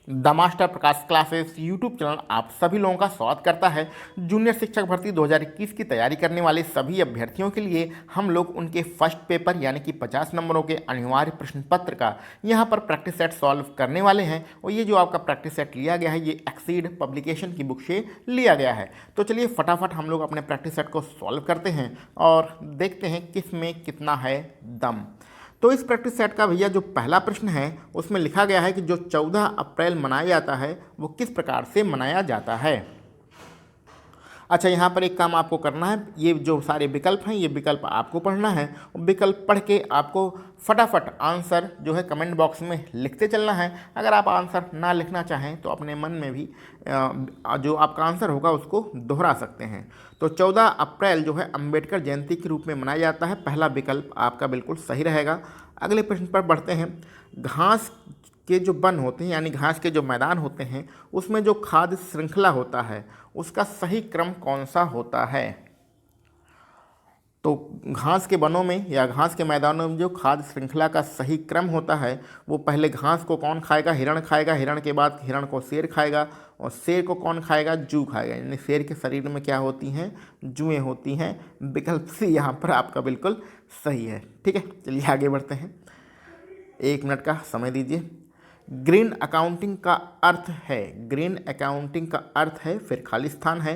The master Prakash classes YouTube channel आप सभी लोगों का स्वागत करता है। जूनियर शिक्षक भर्ती 2021 की तैयारी करने वाले सभी अभ्यर्थियों के लिए हम लोग उनके फर्स्ट पेपर यानी कि 50 नंबरों के अनिवार्य प्रश्न पत्र का यहाँ पर प्रैक्टिस सेट सॉल्व करने वाले हैं। और ये जो आपका प्रैक्टिस सेट लिया गया है ये एक्सीड पब्लिकेशन की बुक से लिया गया है। तो चलिए फटाफट हम लोग अपने प्रैक्टिस सेट को सॉल्व करते हैं और देखते हैं किस में कितना है दम। तो इस प्रैक्टिस सेट का भैया जो पहला प्रश्न है उसमें लिखा गया है कि जो 14 अप्रैल मनाया जाता है वो किस प्रकार से मनाया जाता है। अच्छा, यहाँ पर एक काम आपको करना है, ये जो सारे विकल्प हैं ये विकल्प आपको पढ़ना है। विकल्प पढ़ के आपको फटाफट आंसर जो है कमेंट बॉक्स में लिखते चलना है। अगर आप आंसर ना लिखना चाहें तो अपने मन में भी जो आपका आंसर होगा उसको दोहरा सकते हैं। तो 14 अप्रैल जो है अंबेडकर जयंती के रूप में मनाया जाता है, पहला विकल्प आपका बिल्कुल सही रहेगा। अगले प्रश्न पर बढ़ते हैं। घास के जो वन होते हैं यानी घास के जो मैदान होते हैं उसमें जो खाद्य श्रृंखला होता है उसका सही क्रम कौन सा होता है। तो घास के वनों में या घास के मैदानों में जो खाद्य श्रृंखला का सही क्रम होता है वो पहले घास को कौन खाएगा, हिरण खाएगा, हिरण के बाद हिरण को शेर खाएगा और शेर को कौन खाएगा, जू खाएगा। यानी शेर के शरीर में क्या होती हैं, जुएँ होती हैं। विकल्प सी यहाँ पर आपका बिल्कुल सही है। ठीक है, चलिए आगे बढ़ते हैं। 1 मिनट का समय दीजिए। ग्रीन अकाउंटिंग का अर्थ है, ग्रीन अकाउंटिंग का अर्थ है, फिर खाली स्थान है,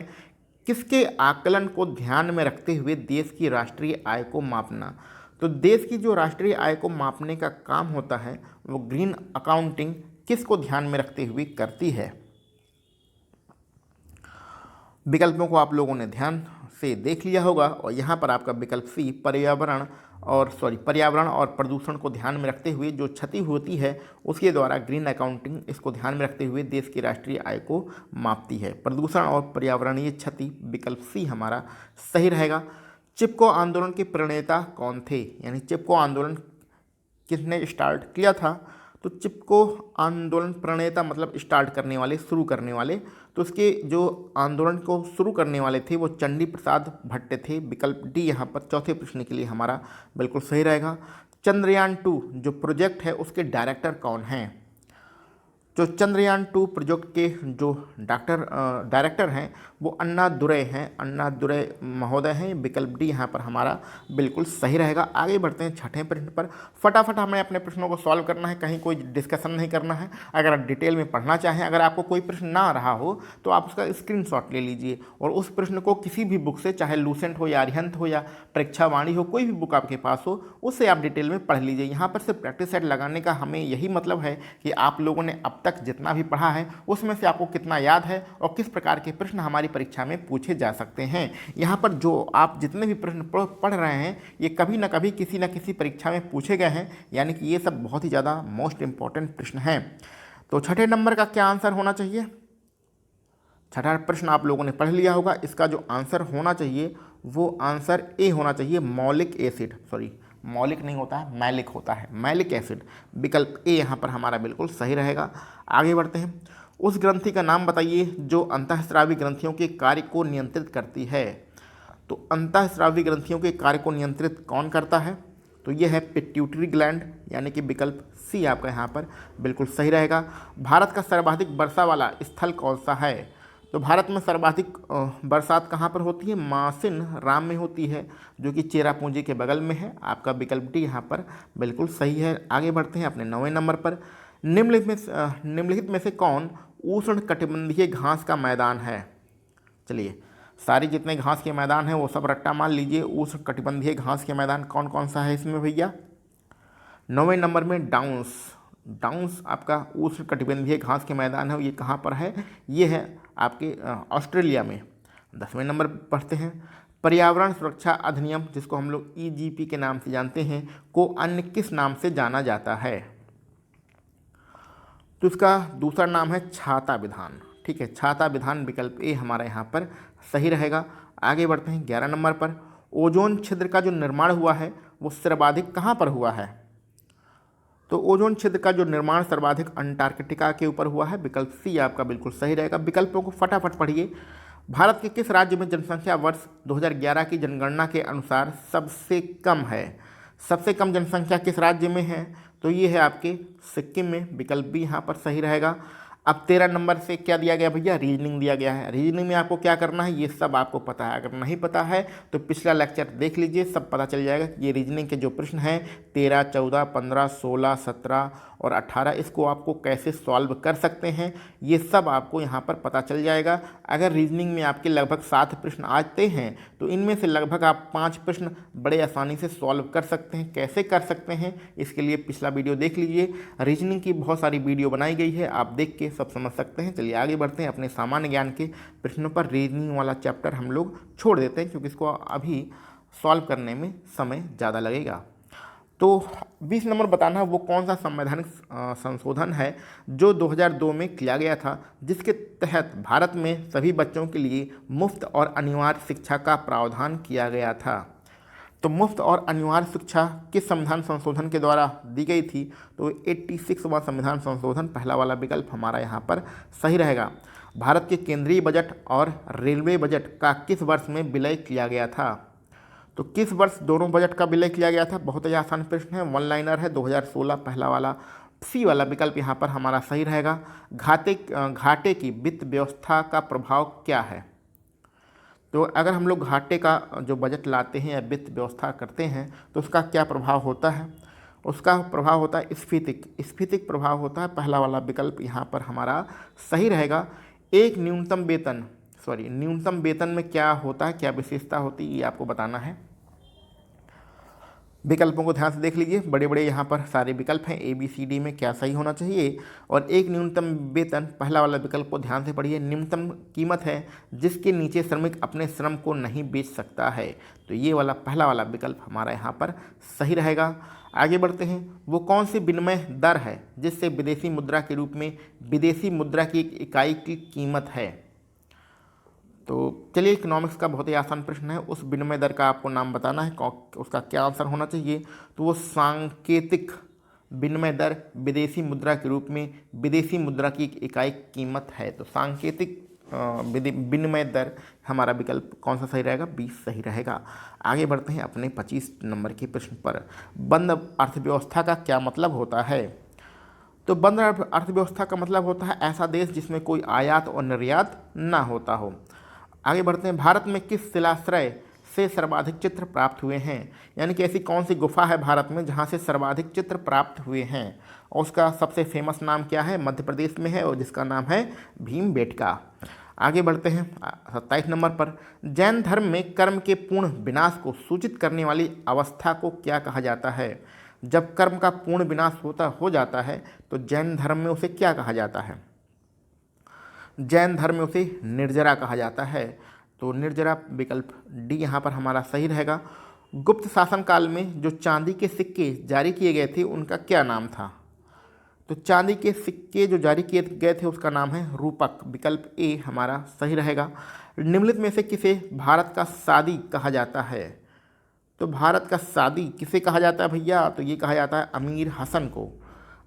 किसके आकलन को ध्यान में रखते हुए देश की राष्ट्रीय आय को मापना। तो देश की जो राष्ट्रीय आय को मापने का काम होता है वो ग्रीन अकाउंटिंग किसको ध्यान में रखते हुए करती है। विकल्पों को आप लोगों ने ध्यान से देख लिया होगा और यहाँ पर आपका विकल्प सी पर्यावरण और प्रदूषण को ध्यान में रखते हुए जो क्षति होती है उसके द्वारा ग्रीन अकाउंटिंग इसको ध्यान में रखते हुए देश की राष्ट्रीय आय को मापती है। प्रदूषण और पर्यावरणीय क्षति, विकल्प सी हमारा सही रहेगा। चिपको आंदोलन के प्रणेता कौन थे, यानी चिपको आंदोलन किसने स्टार्ट किया था। तो चिपको आंदोलन प्रणेता मतलब स्टार्ट करने वाले, शुरू करने वाले। तो उसके जो आंदोलन को शुरू करने वाले थे वो चंडी प्रसाद भट्ट थे। विकल्प डी यहाँ पर चौथे प्रश्न के लिए हमारा बिल्कुल सही रहेगा। चंद्रयान-2 जो प्रोजेक्ट है उसके डायरेक्टर कौन हैं। जो चंद्रयान-2 प्रोजेक्ट के जो डायरेक्टर हैं वो अन्ना दुरै हैं, अन्ना दुरै महोदय हैं। विकल्प डी यहाँ पर हमारा बिल्कुल सही रहेगा। आगे बढ़ते हैं छठे प्रश्न पर। फटाफट हमें अपने प्रश्नों को सॉल्व करना है, कहीं कोई डिस्कशन नहीं करना है। अगर आप डिटेल में पढ़ना चाहें, अगर आपको कोई प्रश्न ना आ रहा हो तो आप उसका स्क्रीनशॉट ले लीजिए और उस प्रश्न को किसी भी बुक से, चाहे लूसेंट हो या अरिहंत हो या परीक्षावाणी हो, कोई भी बुक आपके पास हो उससे आप डिटेल में पढ़ लीजिए। यहाँ पर सिर्फ प्रैक्टिस सेट लगाने का हमें यही मतलब है कि आप लोगों ने अब तक जितना भी पढ़ा है उसमें से आपको कितना याद है और किस प्रकार के प्रश्न हमारी परीक्षा में पूछे जा सकते हैं। यहाँ पर जो आप जितने भी प्रश्न पढ़ रहे हैं ये कभी ना कभी किसी न किसी परीक्षा में पूछे गए हैं, यानी कि ये सब बहुत ही ज़्यादा मोस्ट इंपॉर्टेंट प्रश्न हैं। तो छठे नंबर का क्या आंसर होना चाहिए। छठा प्रश्न आप लोगों ने पढ़ लिया होगा, इसका जो आंसर होना चाहिए वो आंसर ए होना चाहिए, मौलिक एसिड। मौलिक नहीं होता है, मैलिक होता है, मैलिक एसिड। विकल्प ए यहाँ पर हमारा बिल्कुल सही रहेगा। आगे बढ़ते हैं। उस ग्रंथि का नाम बताइए जो अंतःस्रावी ग्रंथियों के कार्य को नियंत्रित करती है। तो अंतःस्रावी ग्रंथियों के कार्य को नियंत्रित कौन करता है। तो ये है पिट्यूटरी ग्लैंड, यानी कि विकल्प सी आपका यहाँ पर बिल्कुल सही रहेगा। भारत का सर्वाधिक वर्षा वाला स्थल कौन सा है। तो भारत में सर्वाधिक बरसात कहाँ पर होती है, मासिन राम में होती है, जो कि चेरापूंजी के बगल में है। आपका विकल्प डी यहाँ पर बिल्कुल सही है। आगे बढ़ते हैं अपने 9वें नंबर पर। निम्नलिखित में से कौन उष्ण कटिबंधीय घास का मैदान है। चलिए सारे जितने घास के मैदान हैं वो सब रट्टा मान लीजिए। उष्ण कटिबंधीय घास के मैदान कौन कौन सा है इसमें भैया। 9वें नंबर में डाउन्स आपका उष्ण कटिबंधीय घास के मैदान है, ये कहाँ पर है, ये है आपके ऑस्ट्रेलिया में। 10वें नंबर पर पढ़ते हैं। पर्यावरण सुरक्षा अधिनियम, जिसको हम लोग ईजीपी के नाम से जानते हैं, को अन्य किस नाम से जाना जाता है। तो इसका दूसरा नाम है छाता विधान। ठीक है, छाता विधान विकल्प ए हमारा यहाँ पर सही रहेगा। आगे बढ़ते हैं 11 नंबर पर। ओजोन छिद्र का जो निर्माण हुआ है वो सर्वाधिक कहाँ पर हुआ है। तो ओजोन छिद्र का जो निर्माण सर्वाधिक अंटार्कटिका के ऊपर हुआ है। विकल्प सी आपका बिल्कुल सही रहेगा। विकल्पों को फटाफट पढ़िए। भारत के किस राज्य में जनसंख्या वर्ष 2011 की जनगणना के अनुसार सबसे कम है। सबसे कम जनसंख्या किस राज्य में है। तो ये है आपके सिक्किम में। विकल्प बी यहाँ पर सही रहेगा। अब 13 नंबर से क्या दिया गया भैया, रीजनिंग दिया गया है। रीजनिंग में आपको क्या करना है, ये सब आपको पता है। अगर नहीं पता है तो पिछला लेक्चर देख लीजिए, सब पता चल जाएगा कि ये रीजनिंग के जो प्रश्न हैं 13, 14, 15, 16, 17 और 18, इसको आपको कैसे सॉल्व कर सकते हैं ये सब आपको यहाँ पर पता चल जाएगा। अगर रीजनिंग में आपके लगभग 7 प्रश्न आते हैं तो इनमें से लगभग आप 5 प्रश्न बड़े आसानी से सॉल्व कर सकते हैं। कैसे कर सकते हैं इसके लिए पिछला वीडियो देख लीजिए। रीजनिंग की बहुत सारी वीडियो बनाई गई है, आप देख के सब समझ सकते हैं। चलिए आगे बढ़ते हैं। अपने सामान्य ज्ञान के प्रश्नों पर रीजनिंग वाला चैप्टर हम लोग छोड़ देते हैं क्योंकि इसको अभी सॉल्व करने में समय ज़्यादा लगेगा। तो 20 नंबर बताना है वो कौन सा संवैधानिक संशोधन है जो 2002 में किया गया था, जिसके तहत भारत में सभी बच्चों के लिए मुफ्त और अनिवार्य शिक्षा का प्रावधान किया गया था। तो मुफ्त और अनिवार्य शिक्षा किस संविधान संशोधन के द्वारा दी गई थी, तो 86वां संविधान संशोधन, पहला वाला विकल्प हमारा यहाँ पर सही रहेगा। भारत के केंद्रीय बजट और रेलवे बजट का किस वर्ष में विलय किया गया था, तो किस वर्ष दोनों बजट का विलय किया गया था, बहुत ही आसान प्रश्न है, वन लाइनर है, 2016, पहला वाला सी वाला विकल्प यहाँ पर हमारा सही रहेगा। घाटे की वित्त व्यवस्था का प्रभाव क्या है, तो अगर हम लोग घाटे का जो बजट लाते हैं या वित्त व्यवस्था करते हैं तो उसका क्या प्रभाव होता है, उसका प्रभाव होता है स्फीतिक प्रभाव होता है, पहला वाला विकल्प यहाँ पर हमारा सही रहेगा। एक न्यूनतम वेतन में क्या होता है, क्या विशेषता होती है, ये आपको बताना है। विकल्पों को ध्यान से देख लीजिए, बड़े बड़े यहाँ पर सारे विकल्प हैं, ABCD में क्या सही होना चाहिए। और एक न्यूनतम वेतन, पहला वाला विकल्प को ध्यान से पढ़िए, न्यूनतम कीमत है जिसके नीचे श्रमिक अपने श्रम को नहीं बेच सकता है, तो ये वाला पहला वाला विकल्प हमारा यहाँ पर सही रहेगा। आगे बढ़ते हैं। वो कौन सी विनिमय दर है जिससे विदेशी मुद्रा के रूप में विदेशी मुद्रा की एक इकाई की कीमत है, तो चलिए इकोनॉमिक्स का बहुत ही आसान प्रश्न है, उस विनिमय दर का आपको नाम बताना है, उसका क्या आंसर होना चाहिए, तो वो सांकेतिक विनिमय दर विदेशी मुद्रा के रूप में विदेशी मुद्रा की एक इकाई कीमत है। तो सांकेतिक विनिमय दर हमारा विकल्प कौन सा सही रहेगा, 20 सही रहेगा। आगे बढ़ते हैं अपने 25 नंबर के प्रश्न पर। बंद अर्थव्यवस्था का क्या मतलब होता है, तो बंद अर्थव्यवस्था का मतलब होता है ऐसा देश जिसमें कोई आयात और निर्यात ना होता हो। आगे बढ़ते हैं। भारत में किस शिलाश्रय से सर्वाधिक चित्र प्राप्त हुए हैं, यानी कि ऐसी कौन सी गुफा है भारत में जहाँ से सर्वाधिक चित्र प्राप्त हुए हैं, और उसका सबसे फेमस नाम क्या है, मध्य प्रदेश में है और जिसका नाम है भीमबेटका। आगे बढ़ते हैं 27 नंबर पर। जैन धर्म में कर्म के पूर्ण विनाश को सूचित करने वाली अवस्था को क्या कहा जाता है, जब कर्म का पूर्ण विनाश हो जाता है तो जैन धर्म में उसे क्या कहा जाता है, जैन धर्म में उसे निर्जरा कहा जाता है, तो निर्जरा विकल्प डी यहाँ पर हमारा सही रहेगा। गुप्त शासन काल में जो चांदी के सिक्के जारी किए गए थे उनका क्या नाम था, तो चांदी के सिक्के जो जारी किए गए थे उसका नाम है रूपक, विकल्प ए हमारा सही रहेगा। निम्नलिखित में से किसे भारत का सादी कहा जाता है, तो भारत का सादी किसे कहा जाता है भैया, तो ये कहा जाता है अमीर हसन को,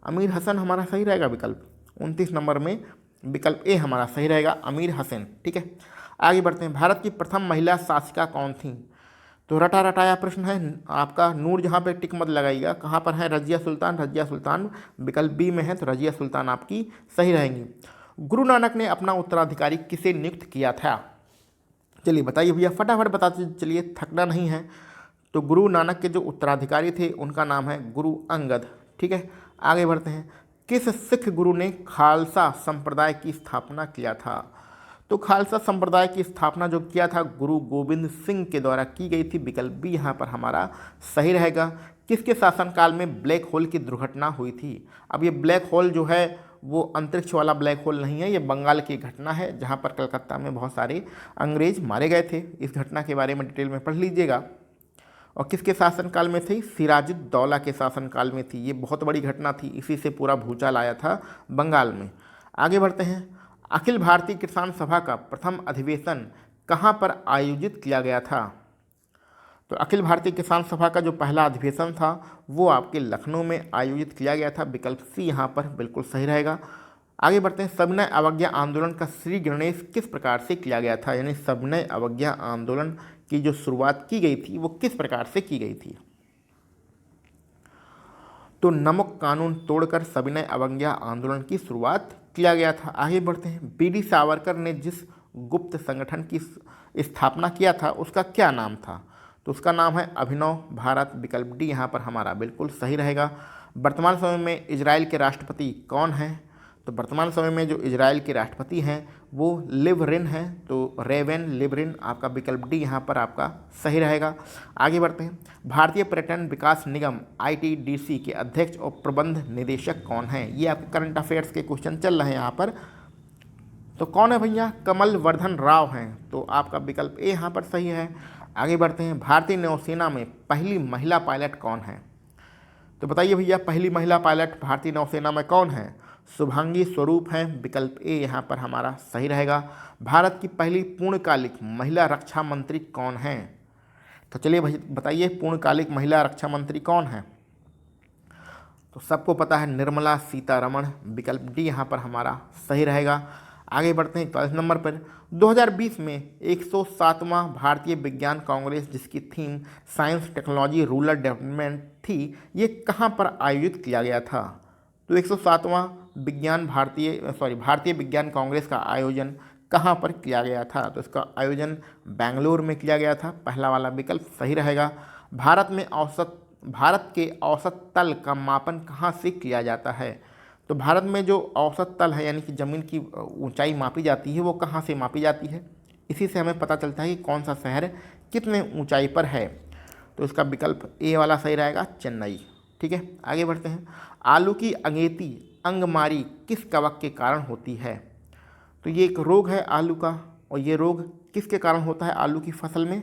अमीर हसन हमारा सही रहेगा विकल्प। 29 नंबर में विकल्प ए हमारा सही रहेगा, अमीर हसन। ठीक है, आगे बढ़ते हैं। भारत की प्रथम महिला शासिका कौन थी, तो रटा रटाया प्रश्न है आपका, नूर जहाँ पे टिक मत लगाइएगा, कहाँ पर है, रजिया सुल्तान, रजिया सुल्तान विकल्प बी में है, तो रजिया सुल्तान आपकी सही रहेंगी। गुरु नानक ने अपना उत्तराधिकारी किसे नियुक्त किया था, चलिए बताइए भैया, फटाफट बताते चलिए, थकना नहीं है। तो गुरु नानक के जो उत्तराधिकारी थे उनका नाम है गुरु अंगद। ठीक है, आगे बढ़ते हैं। किस सिख गुरु ने खालसा संप्रदाय की स्थापना किया था, तो खालसा संप्रदाय की स्थापना जो किया था गुरु गोविंद सिंह के द्वारा की गई थी, विकल्प बी यहाँ पर हमारा सही रहेगा। किसके शासनकाल में ब्लैक होल की दुर्घटना हुई थी, अब ये ब्लैक होल जो है वो अंतरिक्ष वाला ब्लैक होल नहीं है, ये बंगाल की घटना है जहाँ पर कलकत्ता में बहुत सारे अंग्रेज मारे गए थे। इस घटना के बारे में डिटेल में पढ़ लीजिएगा। और किसके शासनकाल में थी, सिराजुद्दौला के शासनकाल में थी, ये बहुत बड़ी घटना थी, इसी से पूरा भूचाल आया था बंगाल में। आगे बढ़ते हैं। अखिल भारतीय किसान सभा का प्रथम अधिवेशन कहाँ पर आयोजित किया गया था, तो अखिल भारतीय किसान सभा का जो पहला अधिवेशन था वो आपके लखनऊ में आयोजित किया गया था, विकल्प सी यहाँ पर बिल्कुल सही रहेगा। आगे बढ़ते हैं। सविनय अवज्ञा आंदोलन का श्री गणेश किस प्रकार से किया गया था, यानी सविनय अवज्ञा आंदोलन की जो शुरुआत की गई थी वो किस प्रकार से की गई थी, तो नमक कानून तोड़कर सविनय अवज्ञा आंदोलन की शुरुआत किया गया था। आगे बढ़ते हैं, बीडी सावरकर ने जिस गुप्त संगठन की स्थापना किया था उसका क्या नाम था? तो उसका नाम है अभिनव भारत, विकल्प डी यहाँ पर हमारा बिल्कुल सही रहेगा। वर्तमान समय में इजराइल के राष्ट्रपति कौन हैं? तो वर्तमान समय में जो इजराइल के राष्ट्रपति हैं वो लिवरिन हैं, तो रेवेन लिवरिन आपका विकल्प डी यहाँ पर आपका सही रहेगा। आगे बढ़ते हैं, भारतीय पर्यटन विकास निगम ITDC के अध्यक्ष और प्रबंध निदेशक कौन हैं? ये आपके करंट अफेयर्स के क्वेश्चन चल रहे हैं यहाँ पर। तो कौन है भैया? कमल वर्धन राव हैं, तो आपका विकल्प ए यहाँ पर सही है। आगे बढ़ते हैं, भारतीय नौसेना में पहली महिला पायलट कौन है? तो बताइए भैया, पहली महिला पायलट भारतीय नौसेना में कौन है? शुभांगी स्वरूप हैं, विकल्प ए यहाँ पर हमारा सही रहेगा। भारत की पहली पूर्णकालिक महिला रक्षा मंत्री कौन है? तो चलिए भाई बताइए, पूर्णकालिक महिला रक्षा मंत्री कौन है? तो सबको पता है निर्मला सीतारमण, विकल्प डी यहाँ पर हमारा सही रहेगा। आगे बढ़ते हैं 41 नंबर पर, 2020 में 107वां भारतीय विज्ञान कांग्रेस जिसकी theme science technology rural development थी, ये कहाँ पर आयोजित किया गया था? तो 107वां भारतीय विज्ञान कांग्रेस का आयोजन कहाँ पर किया गया था? तो इसका आयोजन बेंगलुरु में किया गया था, पहला वाला विकल्प सही रहेगा। भारत के औसत तल का मापन कहाँ से किया जाता है? तो भारत में जो औसत तल है यानी कि ज़मीन की ऊंचाई मापी जाती है वो कहाँ से मापी जाती है? इसी से हमें पता चलता है कि कौन सा शहर कितने ऊंचाई पर है। तो इसका विकल्प ए वाला सही रहेगा, चेन्नई। ठीक है, आगे बढ़ते हैं, आलू की अगेती अंगमारी किस कवक के कारण होती है? तो ये एक रोग है आलू का, और ये रोग किसके कारण होता है आलू की फसल में?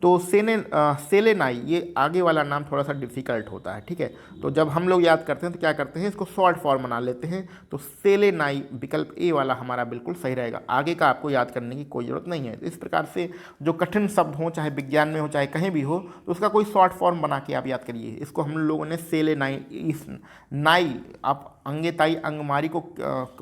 तो सेलेनाई, ये आगे वाला नाम थोड़ा सा डिफ़िकल्ट होता है। ठीक है, तो जब हम लोग याद करते हैं तो क्या करते हैं, इसको शॉर्ट फॉर्म बना लेते हैं। तो सेलेनाई विकल्प ए वाला हमारा बिल्कुल सही रहेगा, आगे का आपको याद करने की कोई ज़रूरत नहीं है। इस प्रकार से जो कठिन शब्द हो, चाहे विज्ञान में हो चाहे कहीं भी हो, तो उसका कोई शॉर्ट फॉर्म बना के आप याद करिए। इसको हम लोगों ने सेलेनाई, इस नाई, आप अंगेताई अंगमारी को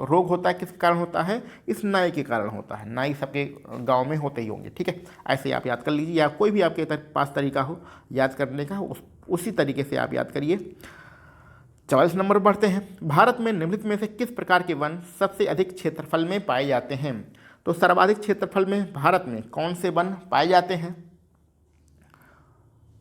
रोग होता है किस कारण होता है? इस नाई के कारण होता है। नाई सबके गांव में होते ही होंगे। ठीक है, ऐसे आप याद कर लीजिए, या कोई भी आपके पास तरीका हो याद करने का, उसी तरीके से आप याद करिए। 44 नंबर बढ़ते हैं, भारत में निम्नलिखित में से किस प्रकार के वन सबसे अधिक क्षेत्रफल में पाए जाते हैं? तो सर्वाधिक क्षेत्रफल में भारत में कौन से वन पाए जाते हैं?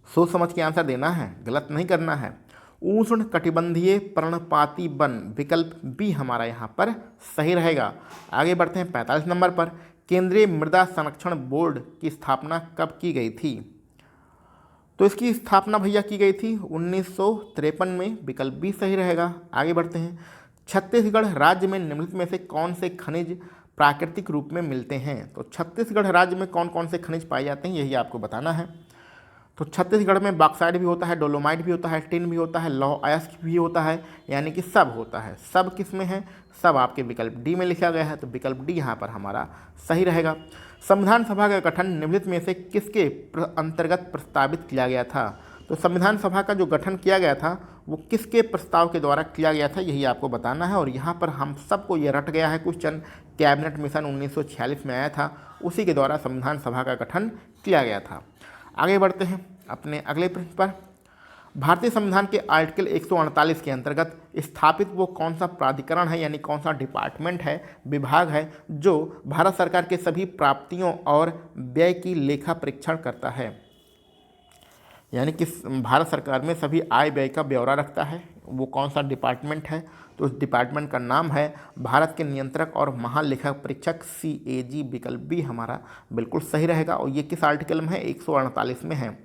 सोच समझ के आंसर देना है, गलत नहीं करना है। उष्ण कटिबंधीय पर्णपाती वन, विकल्प बी हमारा यहाँ पर सही रहेगा। आगे बढ़ते हैं 45 नंबर पर, केंद्रीय मृदा संरक्षण बोर्ड की स्थापना कब की गई थी? तो इसकी स्थापना भैया की गई थी 1953 में, विकल्प बी सही रहेगा। आगे बढ़ते हैं, छत्तीसगढ़ राज्य में निम्नलिखित में से कौन से खनिज प्राकृतिक रूप में मिलते हैं? तो छत्तीसगढ़ राज्य में कौन कौन से खनिज पाए जाते हैं यही आपको बताना है। तो छत्तीसगढ़ में बॉक्साइट भी होता है, डोलोमाइट भी होता है, टिन भी होता है, लौह अयस्क भी होता है, यानी कि सब होता है। सब किस में है? सब आपके विकल्प डी में लिखा गया है, तो विकल्प डी यहाँ पर हमारा सही रहेगा। संविधान सभा का गठन निम्नलिखित में से किसके अंतर्गत प्रस्तावित किया गया था? तो संविधान सभा का जो गठन किया गया था वो किसके प्रस्ताव के द्वारा किया गया था यही आपको बताना है। और यहाँ पर हम सबको ये रट गया है क्वेश्चन, कैबिनेट मिशन 1946 में आया था, उसी के द्वारा संविधान सभा का गठन किया गया था। आगे बढ़ते हैं अपने अगले प्रश्न पर, भारतीय संविधान के आर्टिकल 148 के अंतर्गत स्थापित वो कौन सा प्राधिकरण है, यानी कौन सा डिपार्टमेंट है, विभाग है, जो भारत सरकार के सभी प्राप्तियों और व्यय की लेखा परीक्षण करता है? यानी कि भारत सरकार में सभी आय व्यय का ब्यौरा रखता है, वो कौन सा डिपार्टमेंट है? तो उस डिपार्टमेंट का नाम है भारत के नियंत्रक और महालेखा परीक्षक CAG, विकल्प बी हमारा बिल्कुल सही रहेगा। और ये किस आर्टिकल में है? 148 में है।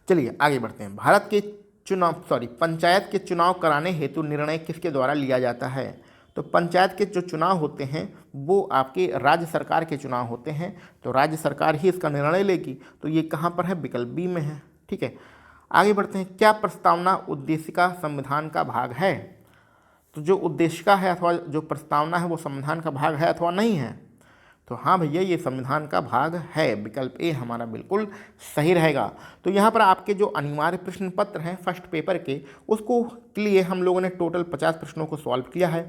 चलिए आगे बढ़ते हैं, भारत के पंचायत के चुनाव कराने हेतु निर्णय किसके द्वारा लिया जाता है? तो पंचायत के जो चुनाव होते हैं वो आपके राज्य सरकार के चुनाव होते हैं, तो राज्य सरकार ही इसका निर्णय लेगी। तो ये कहाँ पर है? विकल्प बी में है। ठीक है, आगे बढ़ते हैं, क्या प्रस्तावना उद्देशिका संविधान का भाग है? तो जो उद्देशिका है अथवा जो प्रस्तावना है वो संविधान का भाग है अथवा नहीं है? तो हाँ भैया, ये संविधान का भाग है, विकल्प ए हमारा बिल्कुल सही रहेगा। तो यहाँ पर आपके जो अनिवार्य प्रश्न पत्र हैं फर्स्ट पेपर के, उसको के लिए हम लोगों ने टोटल 50 प्रश्नों को सॉल्व किया है।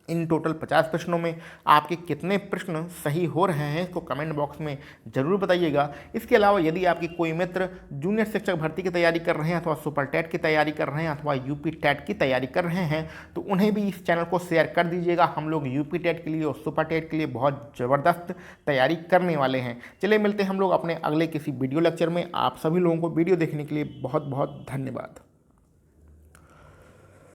इन टोटल 50 प्रश्नों में आपके कितने प्रश्न सही हो रहे हैं इसको कमेंट बॉक्स में ज़रूर बताइएगा। इसके अलावा यदि आपके कोई मित्र जूनियर शिक्षक भर्ती की तैयारी कर रहे हैं अथवा सुपर टेट की तैयारी कर रहे हैं अथवा यूपी टेट की तैयारी कर रहे हैं तो उन्हें भी इस चैनल को शेयर कर दीजिएगा। हम लोग यूपी टेट के लिए और सुपर टेट के लिए बहुत ज़बरदस्त तैयारी करने वाले हैं। चलिए मिलते हैं हम लोग अपने अगले किसी वीडियो लेक्चर में। आप सभी लोगों को वीडियो देखने के लिए बहुत बहुत धन्यवाद।